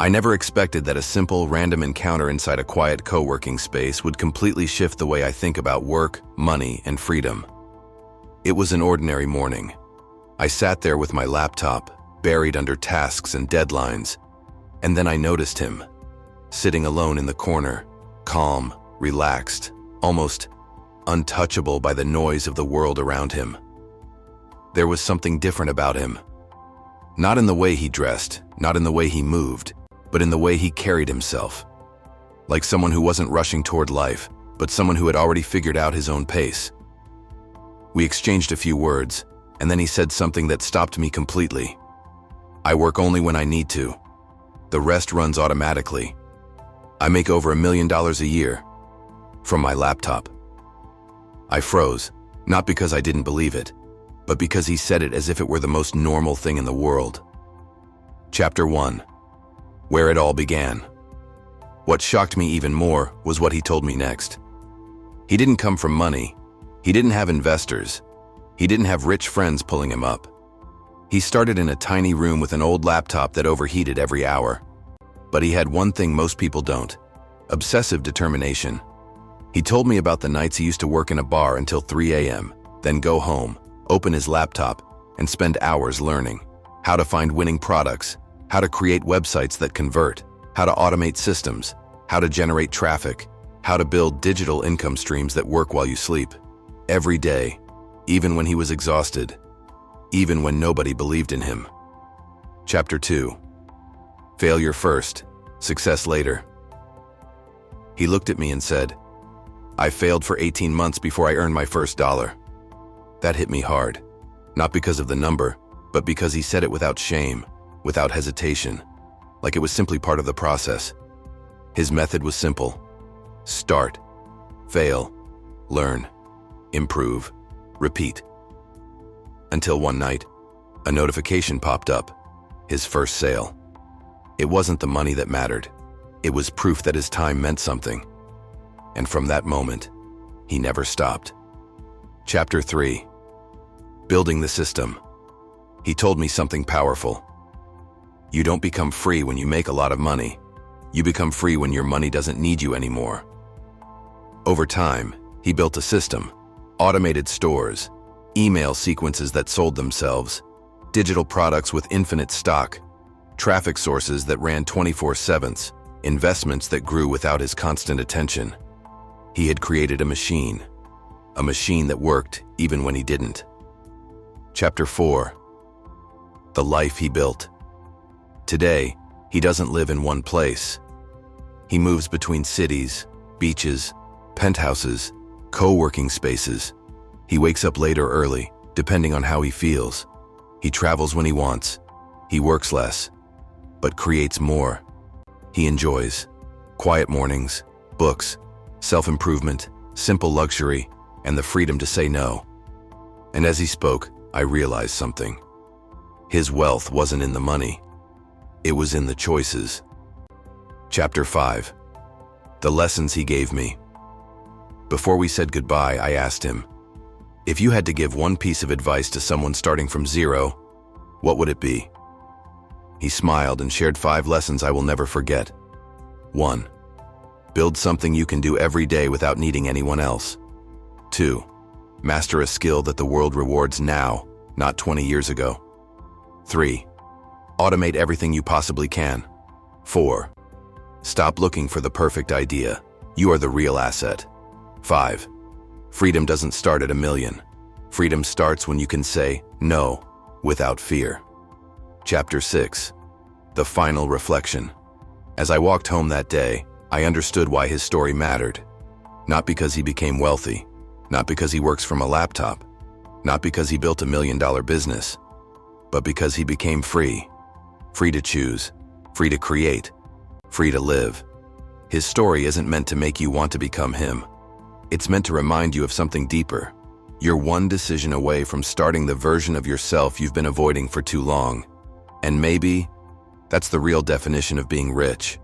I never expected that a simple, random encounter inside a quiet co-working space would completely shift the way I think about work, money, and freedom. It was an ordinary morning. I sat there with my laptop, buried under tasks and deadlines, and then I noticed him, sitting alone in the corner, calm, relaxed, almost untouchable by the noise of the world around him. There was something different about him. Not in the way he dressed, not in the way he moved, but in the way he carried himself. Like someone who wasn't rushing toward life, but someone who had already figured out his own pace. We exchanged a few words, and then he said something that stopped me completely. I work only when I need to. The rest runs automatically. I make over $1 million a year. From my laptop. I froze, not because I didn't believe it, but because he said it as if it were the most normal thing in the world. Chapter 1. Where it all began. What shocked me even more was what he told me next. He didn't come from money. He didn't have investors. He didn't have rich friends pulling him up. He started in a tiny room with an old laptop that overheated every hour. But he had one thing most people don't: obsessive determination. He told me about the nights he used to work in a bar until 3 a.m., then go home, open his laptop, and spend hours learning how to find winning products, how to create websites that convert, how to automate systems, how to generate traffic, how to build digital income streams that work while you sleep. Every day, even when he was exhausted, even when nobody believed in him. Chapter 2. Failure first, success later. He looked at me and said, "I failed for 18 months before I earned my first dollar." That hit me hard, not because of the number, but because he said it without shame, without hesitation, like it was simply part of the process. His method was simple: start, fail, learn, improve, repeat. Until one night, a notification popped up: his first sale. It wasn't the money that mattered. It was proof that his time meant something. And from that moment, he never stopped. Chapter 3. Building the system. He told me something powerful. You don't become free when you make a lot of money. You become free when your money doesn't need you anymore. Over time, he built a system: automated stores, email sequences that sold themselves, digital products with infinite stock, traffic sources that ran 24/7, investments that grew without his constant attention. He had created a machine that worked even when he didn't. Chapter 4. The life he built. Today, he doesn't live in one place. He moves between cities, beaches, penthouses, co-working spaces. He wakes up late or early, depending on how he feels. He travels when he wants. He works less, but creates more. He enjoys quiet mornings, books, self-improvement, simple luxury, and the freedom to say no. And as he spoke, I realized something. His wealth wasn't in the money. It was in the choices. Chapter 5. The lessons he gave me. Before we said goodbye, I asked him, if you had to give one piece of advice to someone starting from zero, what would it be? He smiled and shared 5 lessons I will never forget. 1. Build something you can do every day without needing anyone else. 2. Master a skill that the world rewards now, not 20 years ago. 3. Automate everything you possibly can. 4. Stop looking for the perfect idea. You are the real asset. 5. Freedom doesn't start at $1 million. Freedom starts when you can say no without fear. Chapter 6. The final reflection. As I walked home that day, I understood why his story mattered. Not because he became wealthy, not because he works from a laptop, not because he built $1 million business, but because he became free. Free to choose, free to create, free to live. His story isn't meant to make you want to become him. It's meant to remind you of something deeper. You're one decision away from starting the version of yourself you've been avoiding for too long. And maybe that's the real definition of being rich.